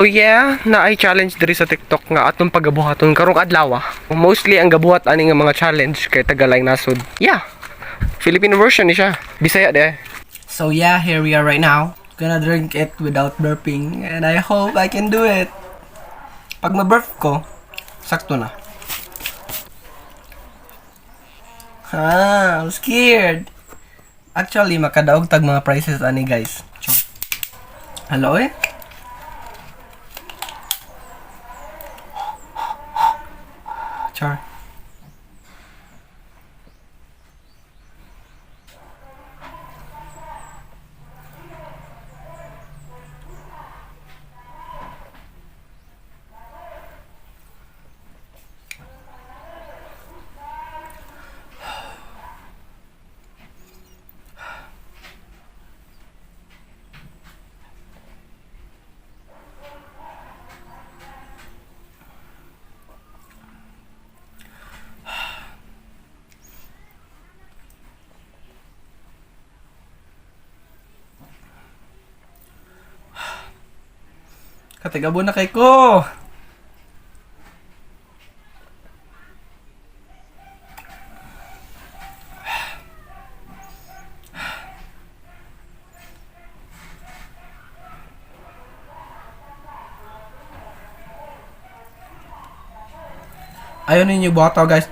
Oh yeah, na ay challenge diri sa TikTok nga atong pagabuhaton karong adlaw. Mostly ang gabuhat ani nga mga challenge kay tagalay nasod. Yeah. Filipino version ni siya. Bisaya de. So yeah, here we are right now. Gonna drink it without burping and I hope I can do it. Pag ma-burp ko, sakto na. I'm scared. Actually, makadaog tag mga prices ani guys. Hello eh? Char. Katigabo na kay ko. Ayaw ninyo buhataw guys.